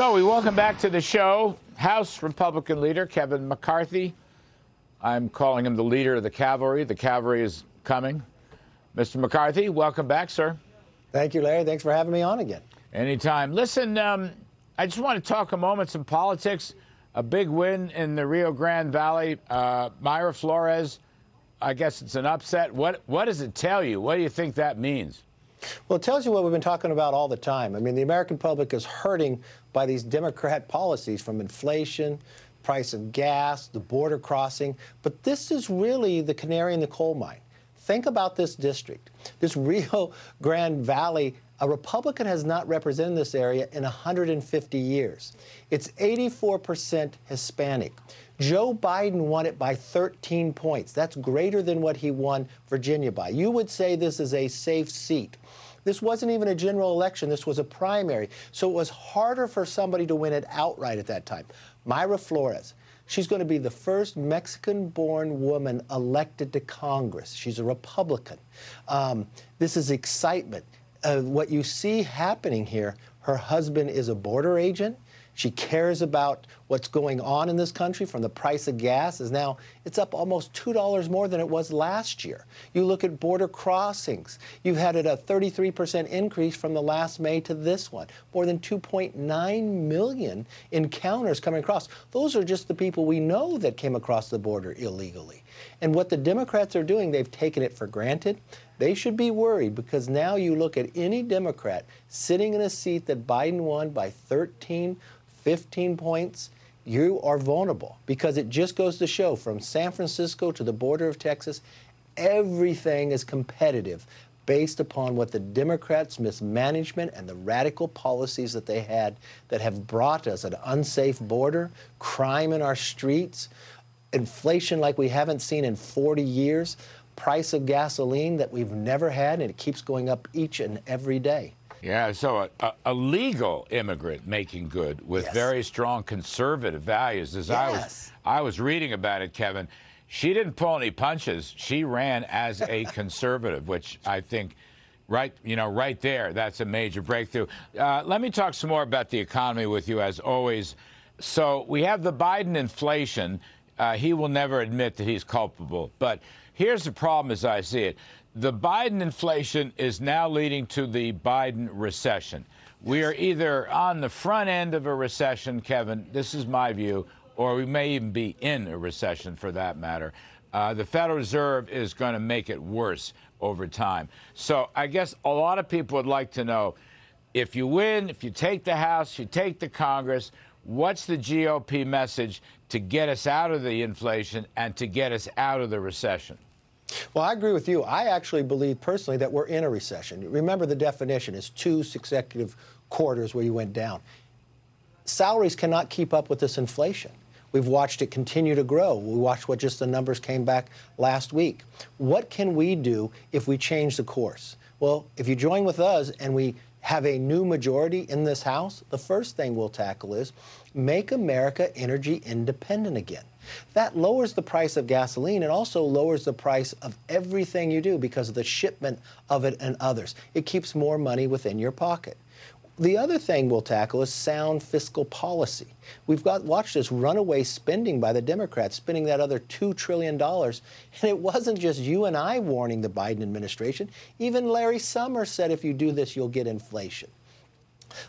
So we welcome back to the show House Republican leader Kevin McCarthy. I'm calling him the leader of the cavalry. The cavalry is coming. Mr. McCarthy, welcome back, sir. Thank you, Larry. Thanks for having me on again. Anytime. Listen, I just want to talk a moment some politics. A big win in the Rio Grande Valley. Mayra Flores, I guess it's an upset. What does it tell you? What do you think that means? Well, it tells you what we've been talking about all the time. I mean, the American public is hurting by these Democrat policies, from inflation, price of gas, the border crossing. But this is really the canary in the coal mine. Think about this district, this Rio Grande Valley. A Republican has not represented this area in 150 years. It's 84% Hispanic. Joe Biden won it by 13 points. That's greater than what he won Virginia by. You would say this is a safe seat. This wasn't even a general election. This was a primary. So it was harder for somebody to win it outright at that time. Mayra Flores. She's going to be the first Mexican-born woman elected to Congress. She's a Republican. This is excitement. What you see happening here, her husband is a border agent. She cares about what's going on in this country. From the price of gas is now, it's up almost $2 more than it was last year. You look at border crossings. You've had a 33% increase from the last May to this one. More than 2.9 million encounters coming across. Those are just the people we know that came across the border illegally. And what the Democrats are doing, they've taken it for granted. They should be worried, because now you look at any Democrat sitting in a seat that Biden won by 13, 15 points, you are vulnerable, because it just goes to show, from San Francisco to the border of Texas, everything is competitive based upon what the Democrats' mismanagement and the radical policies that they had that have brought us an unsafe border, crime in our streets, inflation like we haven't seen in 40 years, price of gasoline that we've never had, and it keeps going up each and every day. Yeah, so a legal immigrant making good with very strong conservative values. As I was reading about it, Kevin, she didn't pull any punches. She ran as a conservative, which I think, right there, that's a major breakthrough. Let me talk some more about the economy with you, as always. So we have the Biden inflation. He will never admit that he's culpable. But here's the problem as I see it. The Biden inflation is now leading to the Biden recession. We are either on the front end of a recession, Kevin, this is my view, or we may even be in a recession for that matter. The Federal Reserve is going to make it worse over time. So I guess a lot of people would like to know, if you win, if you take the House, you take the Congress, what's the GOP message to get us out of the inflation and to get us out of the recession? Well, I agree with you. I actually believe personally that we're in a recession. Remember, the definition is 2 consecutive quarters where you went down. Salaries cannot keep up with this inflation. We've watched it continue to grow. We watched what just the numbers came back last week. What can we do if we change the course? Well, if you join with us and we have a new majority in this House, the first thing we'll tackle is make America energy independent again. That lowers the price of gasoline and also lowers the price of everything you do because of the shipment of it and others. It keeps more money within your pocket. The other thing we'll tackle is sound fiscal policy. We've watched this runaway spending by the Democrats, spending that other $2 trillion. And it wasn't just you and I warning the Biden administration. Even Larry Summers said, if you do this, you'll get inflation.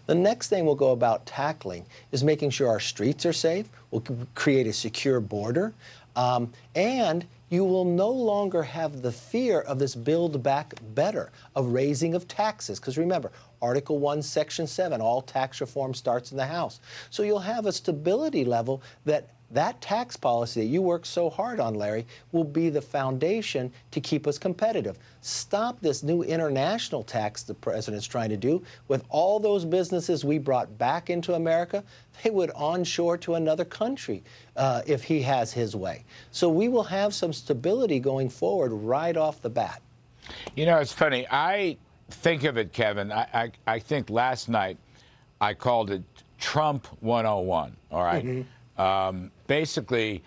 The next thing we'll go about tackling is making sure our streets are safe. We'll create a secure border. And you will no longer have the fear of this Build Back Better, of raising of taxes. Because remember, Article 1, Section 7, all tax reform starts in the House. So you'll have a stability level that tax policy that you work so hard on, Larry, will be the foundation to keep us competitive. Stop this new international tax the president's trying to do. With all those businesses we brought back into America, they would onshore to another country if he has his way. So we will have some stability going forward right off the bat. You know, it's funny. I think of it, Kevin. I think last night I called it Trump 101, all right? Mm-hmm. Basically,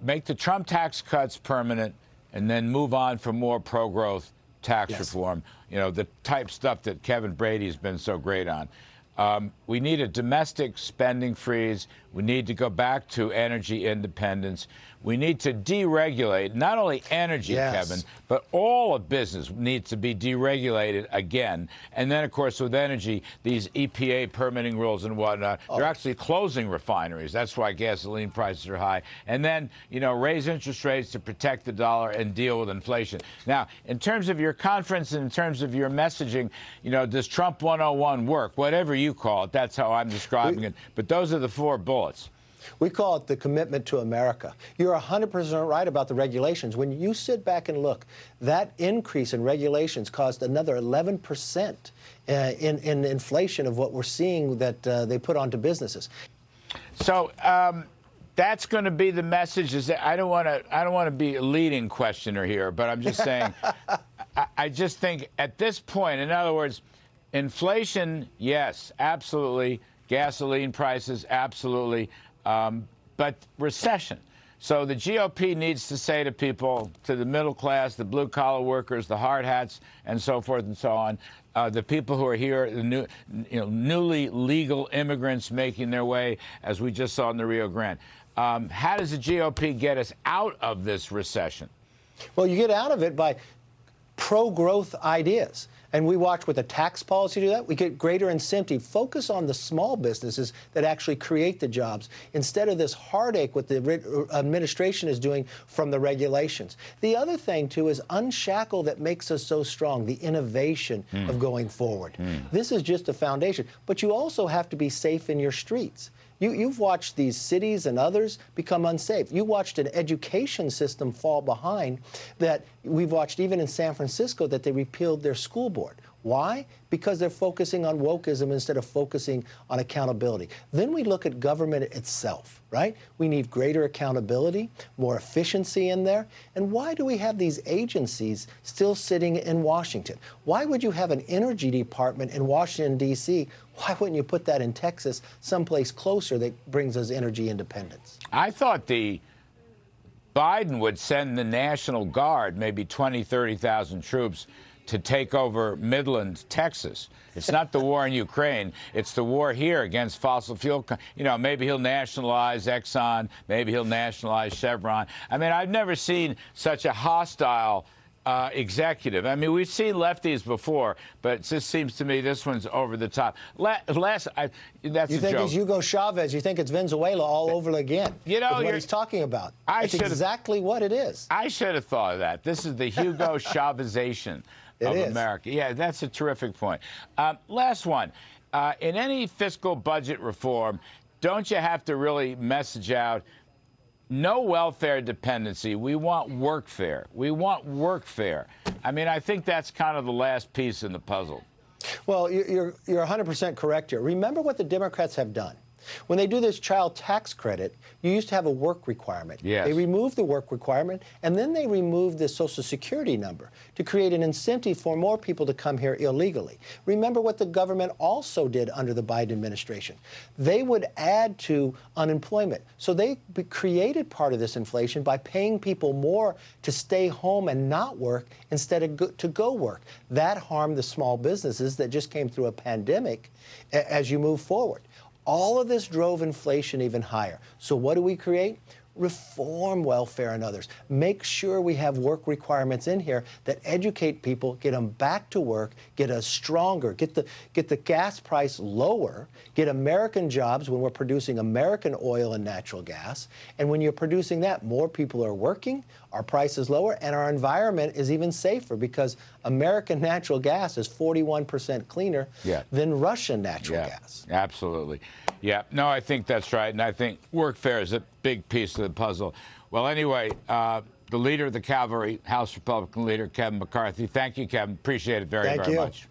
make the Trump tax cuts permanent and then move on for more pro-growth tax reform, you know, the type stuff that Kevin Brady has been so great on. We need a domestic spending freeze. We need to go back to energy independence. We need to deregulate not only energy, Kevin, but all of business needs to be deregulated again. And then, of course, with energy, these EPA permitting rules and whatnot, they're actually closing refineries. That's why gasoline prices are high. And then, you know, raise interest rates to protect the dollar and deal with inflation. Now, in terms of your conference and in terms of your messaging, you know, does Trump 101 work? Whatever you call it, that's how I'm describing it. But those are the 4 bullets. We call it the commitment to America. You're 100% right about the regulations. When you sit back and look, that increase in regulations caused another 11% in inflation of what we're seeing that they put onto businesses. So that's going to be the message. Is that I don't want to be a leading questioner here, but I'm just saying. I just think at this point, in other words, inflation, yes, absolutely. Gasoline prices, absolutely. But recession. So the GOP needs to say to people, to the middle class, the blue-collar workers, the hard hats, and so forth and so on, the people who are here, the newly legal immigrants making their way, as we just saw in the Rio Grande. How does the GOP get us out of this recession? Well, you get out of it by pro-growth ideas. And we watch with the tax policy do that. We get greater incentive. Focus on the small businesses that actually create the jobs instead of this heartache what the administration is doing from the regulations. The other thing, too, is unshackle that makes us so strong, the innovation of going forward. This is just a foundation. But you also have to be safe in your streets. You've watched these cities and others become unsafe. You watched an education system fall behind that we've watched even in San Francisco that they repealed their school board. Why? Because they're focusing on wokeism instead of focusing on accountability. Then we look at government itself, right? We need greater accountability, more efficiency in there. And why do we have these agencies still sitting in Washington? Why would you have an energy department in Washington, D.C.? Why wouldn't you put that in Texas, someplace closer that brings us energy independence? I thought Biden would send the National Guard, maybe 20, 30,000 troops, to take over Midland, Texas. It's not the war in Ukraine. It's the war here against fossil fuel. You know, maybe he'll nationalize Exxon. Maybe he'll nationalize Chevron. I mean, I've never seen such a hostile executive. I mean, we've seen lefties before, but it just seems to me this one's over the top. That's you a think joke. it's Hugo Chavez. You think it's Venezuela all over again. You know what he's talking about. It's exactly what it is. I should have thought of that. This is the Hugo Chavezation of America. Yeah, that's a terrific point. Last one. In any fiscal budget reform, don't you have to really message out no welfare dependency? We want workfare. We want workfare. I mean, I think that's kind of the last piece in the puzzle. Well, you're 100% correct here. Remember what the Democrats have done. When they do this child tax credit, you used to have a work requirement. Yes. They removed the work requirement, and then they removed the Social Security number to create an incentive for more people to come here illegally. Remember what the government also did under the Biden administration. They would add to unemployment. So they created part of this inflation by paying people more to stay home and not work instead of to go work. That harmed the small businesses that just came through a pandemic as you move forward. All of this drove inflation even higher. So what do we create? Reform welfare and others. Make sure we have work requirements in here that educate people, get them back to work, get us stronger, get the gas price lower, get American jobs when we're producing American oil and natural gas. And when you're producing that, more people are working, our price is lower, and our environment is even safer because American natural gas is 41% cleaner than Russian natural gas. Absolutely. Yeah, no, I think that's right. And I think workfare is a big piece of the puzzle. Well, anyway, the leader of the cavalry, House Republican leader, Kevin McCarthy. Thank you, Kevin. Appreciate it very much.